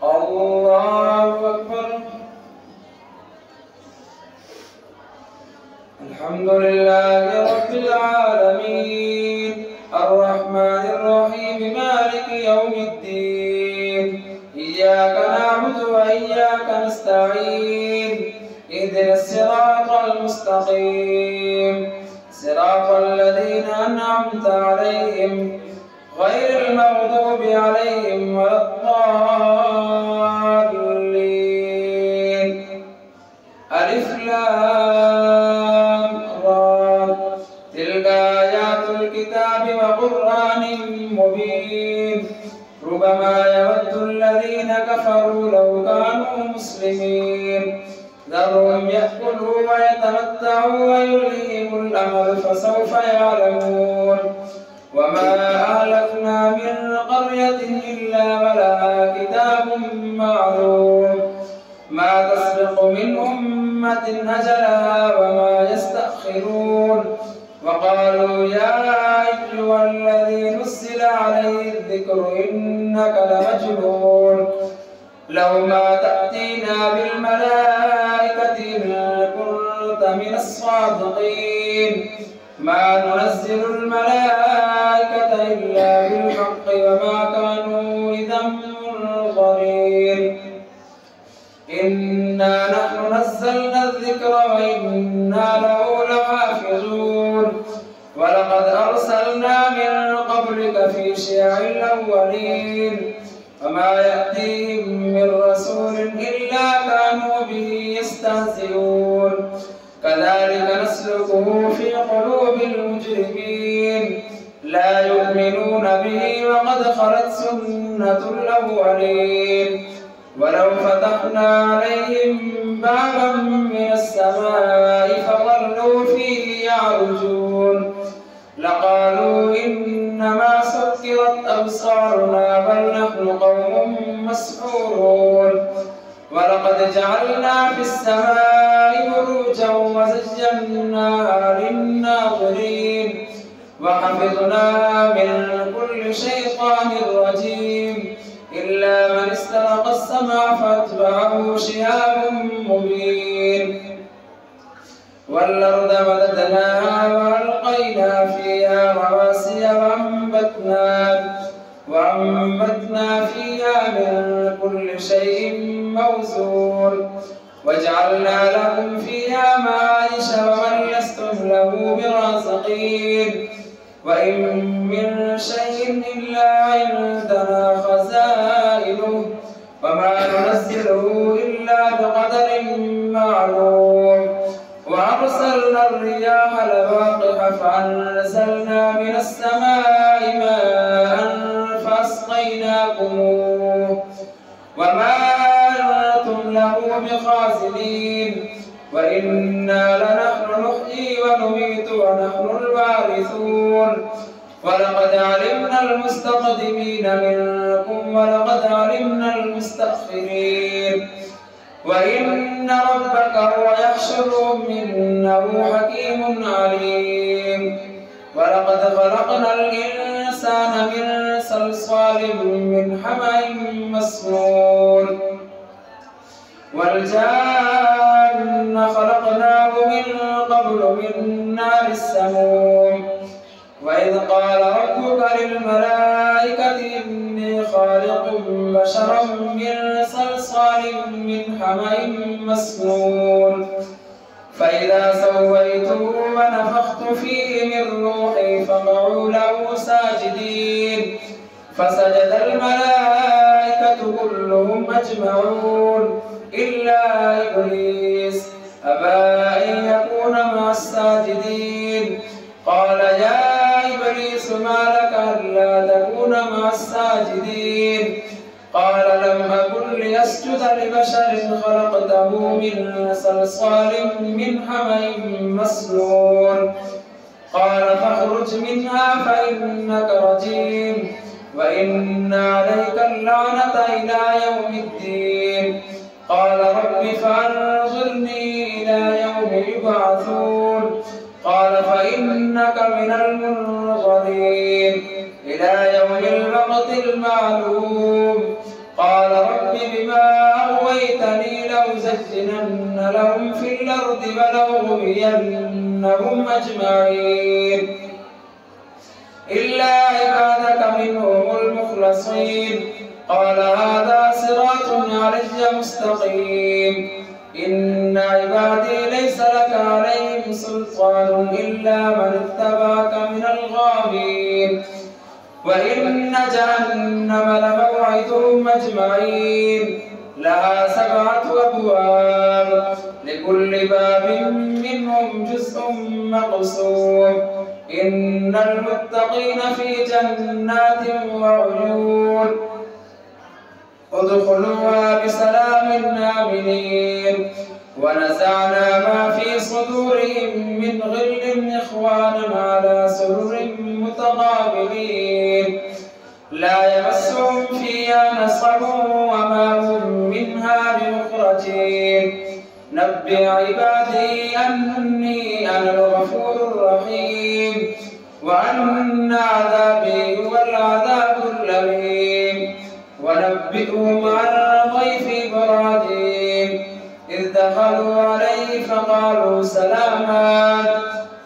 الله أكبر. الحمد لله رب العالمين الرحمن الرحيم مالك يوم الدين إياك نعبد وإياك نستعين اهدنا الصراط المستقيم صراط الذين أنعمت عليهم غير المغضوب عليهم ولا الضالين. ألف لام را تلك آيات الكتاب وقرآن مبين ربما يود الذين كفروا لو كانوا مسلمين ذرهم يأكلوا ويتمتعوا ويلههم الأمل فسوف يعلمون. وما أهلكنا من قرية إلا ولها كتاب معلوم ما تسبق من أمة أجلها وما يستأخرون. وقالوا يا أيها الذي نزل عليه الذكر إنك لمجنون لو ما تأتينا بالملائكة إن كنت من الصادقين ما ننزل الملائكة إلا بالحق وما كانوا إذا منظرين. إنا نحن نزلنا الذكر وإنا له لحافظون. ولقد أرسلنا من قبلك في شيع الأولين وما يأتيهم من رسول إلا كانوا به يستهزئون. كذلك نسلكه في قلوب المجرمين لا يؤمنون به وقد خلت سنة الأولين. ولو فتحنا عليهم بابا من السماء فظلوا فيه يعرجون لقالوا إنما سكرت أبصارنا بل نحن قوم مسحورون. ولقد جعلنا في السماء بروجا وزيناها للناظرين وحفظناها من كل شيطان رجيم إلا من استرق السمع فاتبعه شهاب مبين. والأرض مددناها وألقينا فيها رواسي وأنبتنا فيها من كل شيء موزون وجعلنا لكم فيها معايش ومن لستم له برازقين. وإن من شيء إلا عندنا خزائنه وما ننزله إلا بقدر معلوم. وأرسلنا الرياح لواقح فأنزلنا من السماء ماء فأسقيناكموه وما أنتم له بخازنين. وإنا لنحن نحيي ونميت ونحن الوارثون. ولقد علمنا المستقدمين منكم ولقد علمنا المستأخرين. وإن ربك هو يحشرهم إنه حكيم عليم. ولقد خلقنا الإنسان من صلصال من حمأ مسنون والجان خلقناه من قبل من نار السموم. وإذ قال ربك للملائكة إني خالق بشرا من صلصال من حمأ مسنون فإذا سويته ونفخت فيه من روحي فقعوا له ساجدين فسجد الملائكة كلهم أجمعون إلا إبليس أبى أن يكون مع الساجدين. قال يا إبليس ما لك ألا تكون مع الساجدين؟ قال لم أكن لأسجد لبشر خلقته من صلصال من حمأ مسنون. قال فاخرج منها فإنك رجيم وإن عليك اللعنة إلى يوم الدين. قال رب فأنظرني إلى يوم يبعثون. قال فإنك من المنظرين إلى يوم الوقت المعلوم. قال رب رب بما أغويتني لأزينن لهم في الأرض ولأغوينهم أجمعين إلا عبادك منهم المخلصين. قال هذا صراط علي مستقيم. إن عبادي ليس لك عليهم سلطان إلا من اتبعك من الغاوين. وإن جهنم لموعدهم أجمعين لها 7 أبواب لكل باب منهم جزء مقسوم. إن المتقين في جنات وعيون ادخلوها بسلام آمنين. ونزعنا ما في صدورهم من غل إخوانا على سرر متقابلين لا يمسهم فيها نصب وما هم منها بمخرجين. نبئ عبادي أني أنا الغفور الرحيم وأن عذابي هو العذاب الأليم. ونبئهم عن ضيف إبراهيم إذ دخلوا عليه فقالوا سلاما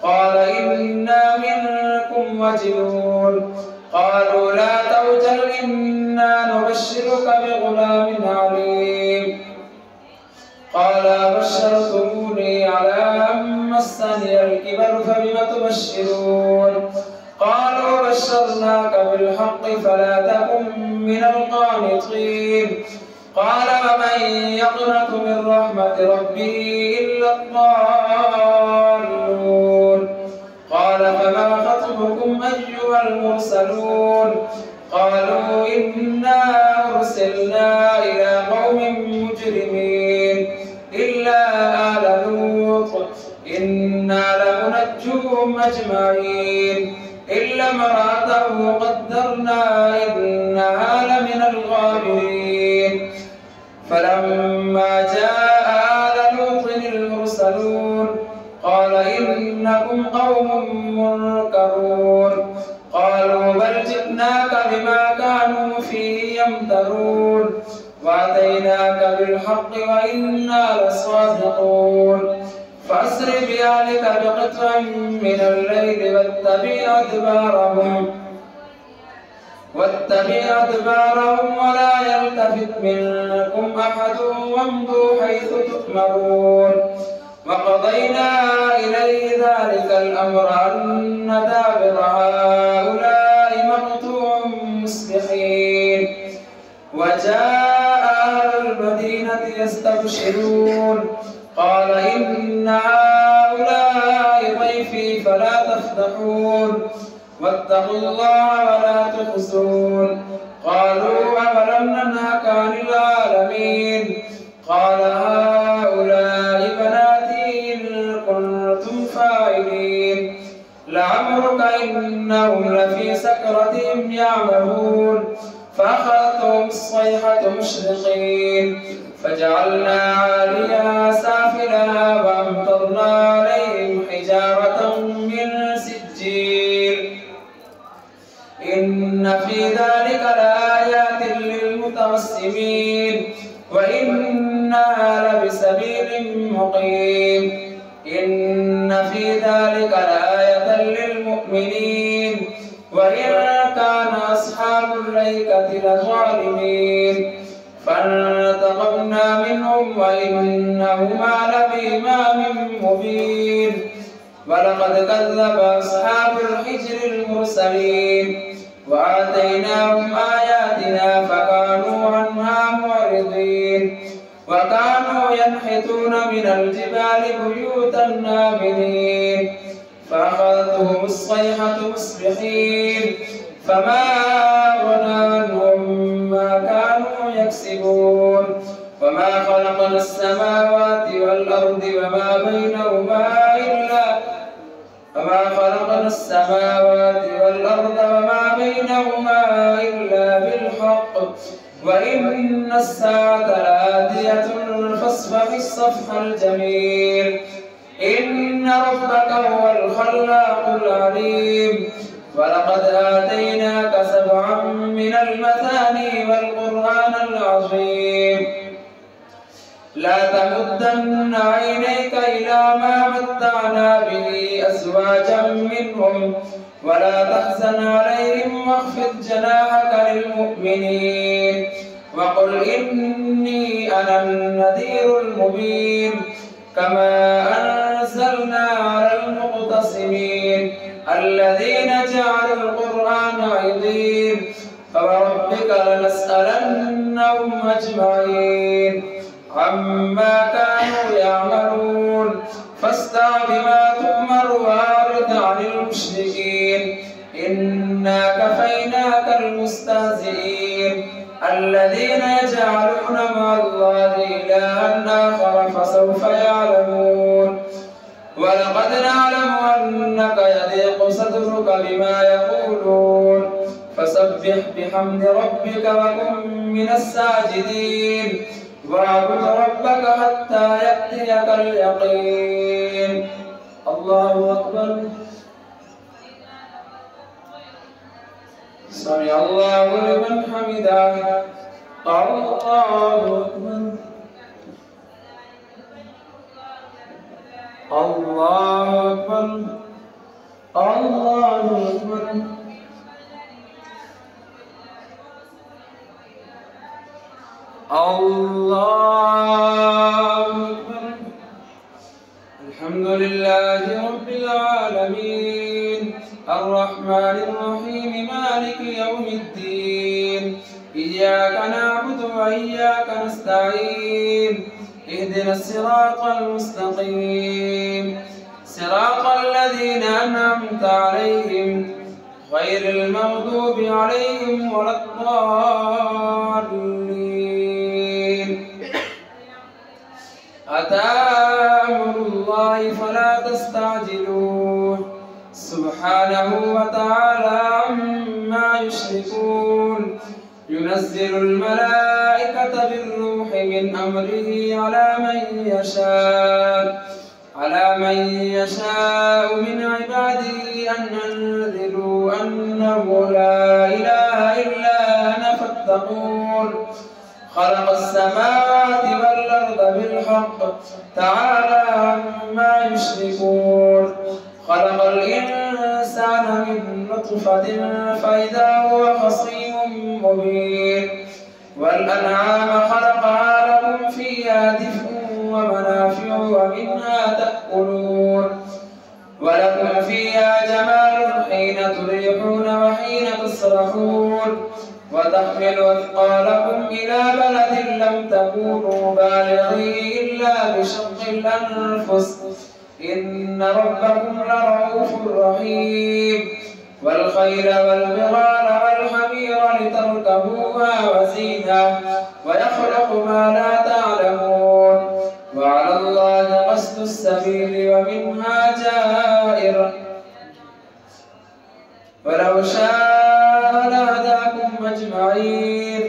قال إنا منكم وجلون. قالوا لا توجل إنا نبشرك بغلام عليم. قال بشرتموني على أن مسني الكبر فبم تبشرون. قالوا بشرناك بالحق فلا تكن من القانطين. قال ومن يقنط من رحمة ربه إلا الضالون. قال فما خطبكم أيها المرسلون؟ قالوا إنا أرسلنا إلى قوم مجرمين إلا آل لوط إنا لمنجوهم أجمعين إلا امرأته قدرنا إنها لمن الغابرين. فلما جاء آل لوط المرسلون قال إنكم قوم منكرون. قالوا بل جئناك بما كانوا فيه يمترون وأتيناك بالحق وإنا لصادقون. فأسر بأهلك بقطع من الليل واتبع أدبارهم ولا يلتفت منكم أحد وامضوا حيث تؤمرون. وقضينا إليه ذلك الأمر أن دابر هؤلاء مقطوع مصبحين. وجاء أهل المدينة يستبشرون قال إن هؤلاء ضيفي فلا تفتحون واتقوا الله ولا تخزون. قالوا أولم ننهك عن العالمين؟ قال هؤلاء بناتي إن كنتم فاعلين. لعمرك إنهم لفي سكرتهم يعمهون. فأخذتهم الصيحة مشرقين فجعلنا عاليها سافلها وأمطرنا عليهم حجارة من سجيل. إن في ذلك لآيات للمتوسمين وإنها لبسبيل مقيم. إن في ذلك لآية للمؤمنين وإن كان أصحاب الأيكة لظالمين. فانتقمنا منهم وإنهما لبإمام مبين. ولقد كذب أصحاب الحجر المرسلين وآتيناهم آياتنا فكانوا عنها معرضين. وكانوا ينحتون من الجبال بيوتا آمنين. فأخذتهم الصيحة مصبحين فما أغنى عنهم ما كانوا يكسبون. وما خلقنا السماوات والأرض وما بينهما إلا بالحق وإن الساعة لآتية فاصفح الصفح الجميل. إن ربك هو الخلاق العليم. ولقد آتيناك 7 من المثاني والقرآن العظيم. لا تمدن عينيك إلى ما متعنا به أزواجا منهم ولا تحزن عليهم واخفض جناحك للمؤمنين وقل إني أنا النذير المبين كما أنزلنا على المقتسمين الذين جعلوا القرآن عضين فوربك لنسألنهم أجمعين عما كانوا يعملون فاصدع بما تؤمر وأعرض عن المشركين إنا كفيناك المستهزئين الذين يجعلون مع الله إلها آخر فسوف يعلمون ولقد نعلم أنك يضيق صدرك بما يقولون فسبح بحمد ربك وكن من الساجدين واعبد ربك حتى يأتيك اليقين. الله أكبر. سمع الله لمن حمده. الله أكبر. الله أكبر. الله أكبر. الله أكبر. الحمد لله رب العالمين الرحمن الرحيم مالك يوم الدين إياك نعبد وإياك نستعين اهدنا الصراط المستقيم صراط الذين أنعمت عليهم غير المغضوب عليهم ولا الضالين. أتى أمر الله فلا تستعجلوه سبحانه وتعالى عما يشركون ينزل الملائكة بالروح من أمره على من يشاء من عباده أن أنذروا أنه لا إله إلا أنا فاتقون خلق السماوات والأرض بالحق تعالى عما يشركون خلق الإنسان من نطفة فإذا هو خصيم مبين والأنعام خلقها لكم فيها دفء ومنافع ومنها تأكلون ولكم فيها جمال حين تريحون وحين تسرحون وتحمل أثقالكم إلى بلد لم تكونوا بالغيه إلا بشق الأنفس إن ربكم لرؤوف رحيم والخيل والبغال والحمير لتركبوها وزينة ويخلق ما لا تعلمون وعلى الله قصد السبيل ومنها جائر ولو شاء لهداكم أجمعين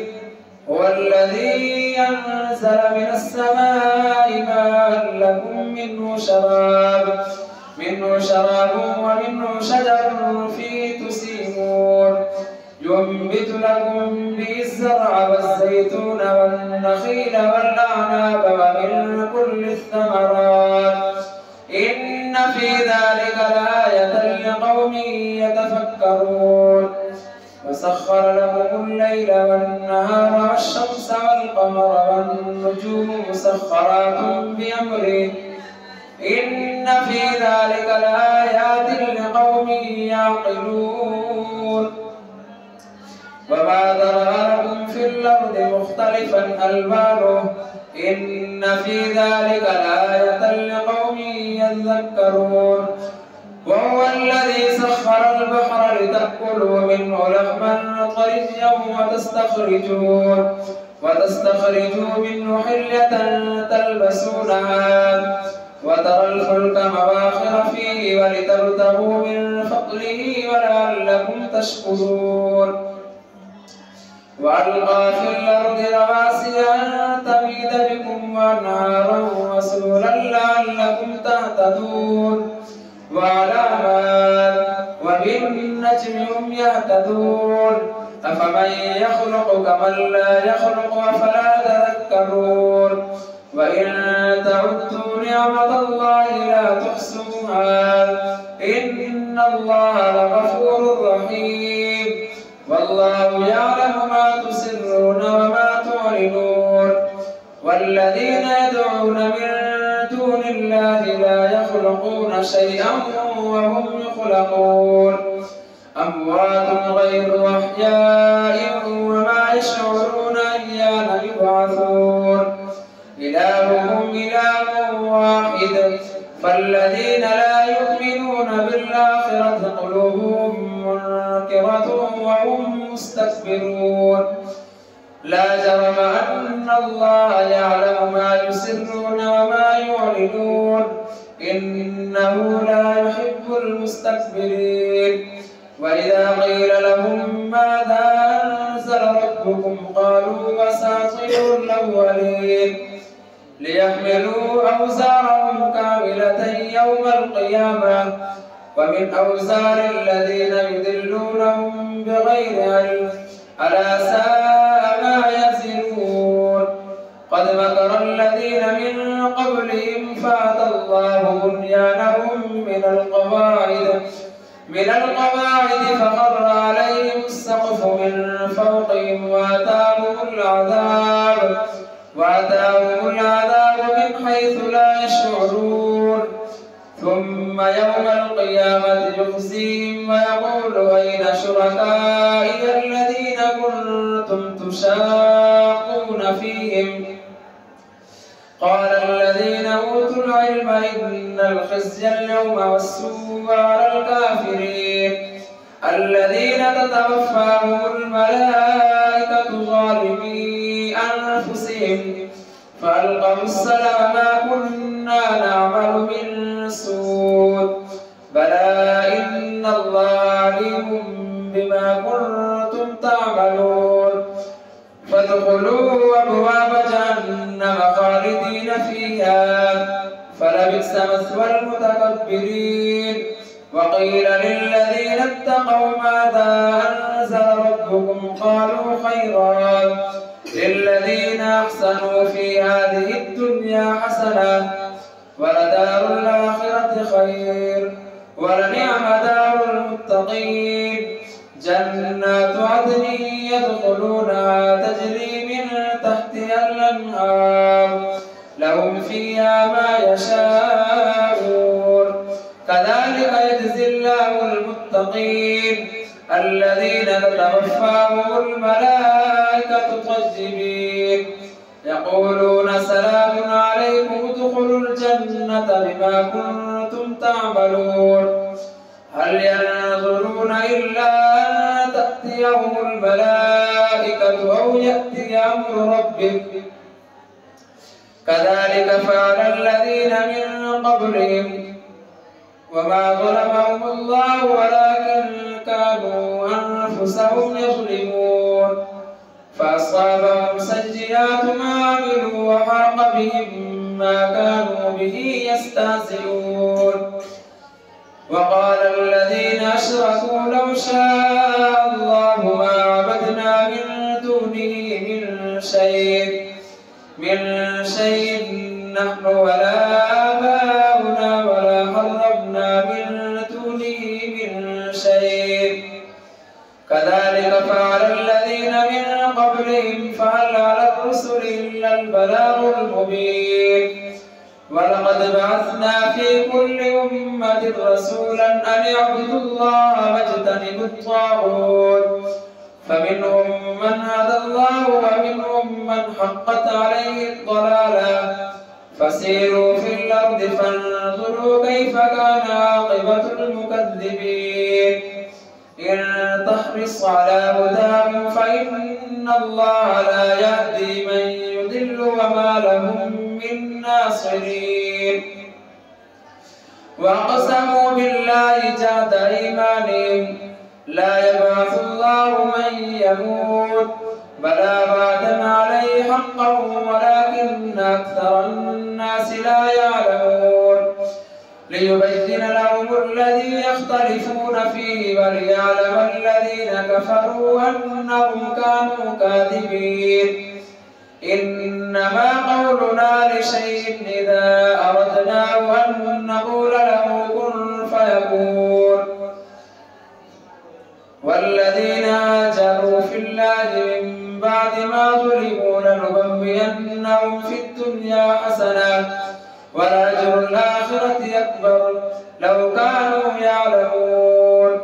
هو الذي أنزل من السماء ماء لكم منه شراب ومنه شجر فيه تسيمون ينبت لكم به الزرع والزيتون والنخيل والأعناب ومن كل الثمرات إن في ذلك لآية لقوم يتفكرون وسخر لكم الليل والنهار والشمس والقمر والنجوم مسخرات بأمره إن في ذلك لآيات لقوم يعقلون وما ذرأ لكم في الأرض مختلفا ألوانه إن في ذلك لآية لقوم يذكرون وهو الذي سخر البحر لتأكلوا منه لحما طريا وتستخرجوا منه حلية تلبسونها وترى الفلك مواخر فيه ولتبتغوا من فضله ولعلكم تشكرون وألقى في الأرض رواسي أن تميد بكم وأنهارا وسبلا لعلكم تهتدون وعلامات وبالنجم هم يهتدون أفمن يخلق كمن لا يخلق أفلا تذكرون وإن تعدوا نعمة الله لا تحصوها إن الله لغفور رحيم والله يعلم ما تسرون وما تعلنون والذين يدعون من دون الله لا يخلقون شيئا وهم يخلقون أموات غير أحياء وما يشعرون أيان يبعثون إلههم إله واحد فالذين لا يؤمنون بالآخرة قلوبهم منكرة وهم مستكبرون لا جرم أن الله يعلم ما يسرون وما يعلنون إنه لا يحب المستكبرين وإذا قيل لهم ماذا أنزل ربكم قالوا أساطير الأولين ليحملوا أوزارهم كاملة يوم القيامة ومن أوزار الذين يضلونهم بغير علم ألا ساء ما يزرون قد مكر الذين من قبلهم فأتى الله بنيانهم من القواعد فخر عليهم السقف من فوقهم وأتاهم العذاب من حيث لا يشعرون ثم يوم القيامة يخزيهم ويقول أين شركائي الذين كنتم تشاقون فيهم قال الذين أوتوا العلم إن الخزي اليوم والسوء على الكافرين الذين تتوفاهم الملائكة ظالمي أنفسهم فألقوا السلم ما كنا نعمل من سوء بلى إن الله عليم بما كنتم تعملون فادخلوا أبواب جهنم خالدين فيها فلبئس مثوى المتكبرين وقيل للذين اتقوا ماذا أنزل ربكم قالوا خيرا للذين أحسنوا في هذه الدنيا حسنة ولدار الآخرة خير ولنعم دار المتقين جنات عدن يدخلونها تجري من تحتها الأنهار لهم فيها ما يشاءون كذلك يجزي الله المتقين الذين تتوفاهم الملائكة طيبين يقولون سلام عليكم ادخلوا الجنة بما كنتم تعملون هل ينظرون إلا أن تأتيهم الملائكة أو يأتي أمر ربك كذلك فعل الذين من قبلهم وما ظلمهم الله ولكن كانوا أنفسهم يظلمون فأصابهم سيئات ما عملوا وحاق بهم ما كانوا به يستهزئون وقال الذين أشركوا لو شاء الله ما عبدنا من دونه من شيء نحن ولا آباؤنا ولا حرمنا من دونه من شيء كذلك فعل الذين من قبلهم فهل على الرسل إلا البلاغ المبين ولقد بعثنا في كل أمة رسولا أن اعبدوا الله واجتنبوا الطاغوت فمنهم من هدى الله ومنهم من حقت عليه الضلالة فسيروا في الأرض فانظروا كيف كان عاقبة المكذبين إن تحرص على هداهم فإن الله لا يهدي من يضل وما لهم من ناصرين وأقسموا بالله جهد أيمانهم لا يبعث الله من يموت بلى وعدا عليه حقا ولكن أكثر الناس لا يعلمون ليبين لهم الذي يختلفون فيه وليعلم الذين كفروا أنهم كانوا كاذبين إنما قولنا لشيء إذا أردناه أن نقول له كن فيكون والذين هاجروا في الله من بعد ما ظلموا لنبوئنهم في الدنيا حسنة ولأجر الآخرة أكبر لو كانوا يعلمون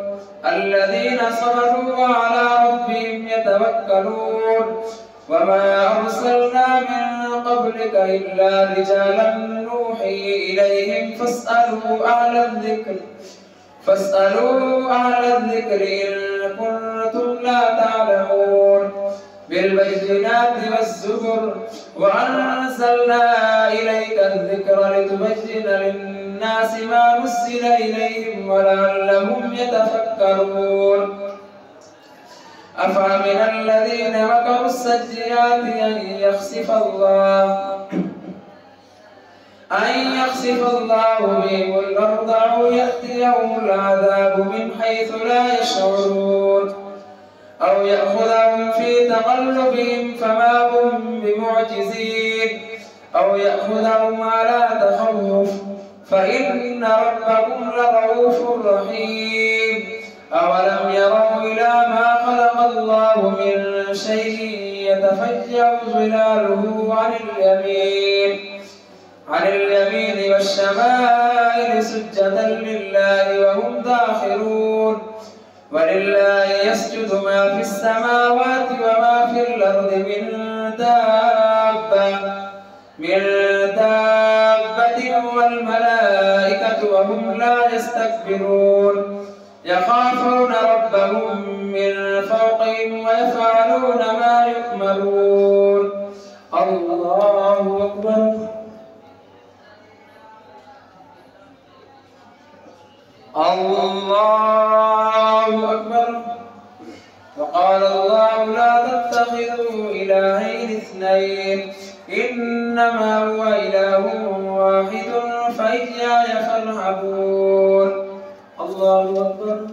الذين صبروا وعلى ربهم يتوكلون وما أرسلنا من قبلك إلا رجالا نوحي إليهم فاسألوا أهل الذكر إن كنتم لا تعلمون بالبينات والزبر وأنزلنا إليك الذكر لتبين للناس ما نزل إليهم ولعلهم يتفكرون أفأمن الذين مكروا السيئات أن يخسف الله بهم الأرض أو يأتيهم العذاب من حيث لا يشعرون أو يأخذهم في تقلبهم فما هم بمعجزين أو يأخذهم على تخوف فإن ربكم لرؤوف رحيم أولم يروا إلى ما خلق الله من شيء يتفجر ظلاله عن اليمين والشمائل سجدا لله وهم داخرون ولله يسجد ما في السماوات وما في الأرض من دابة والملائكة وهم لا يستكبرون يخافون ربهم من فوقهم ويفعلون ما يؤمرون الله أكبر الله أكبر وقال الله لا تتخذوا إلهين اثنين إنما هو إله واحد فإياي فارهبون الله أكبر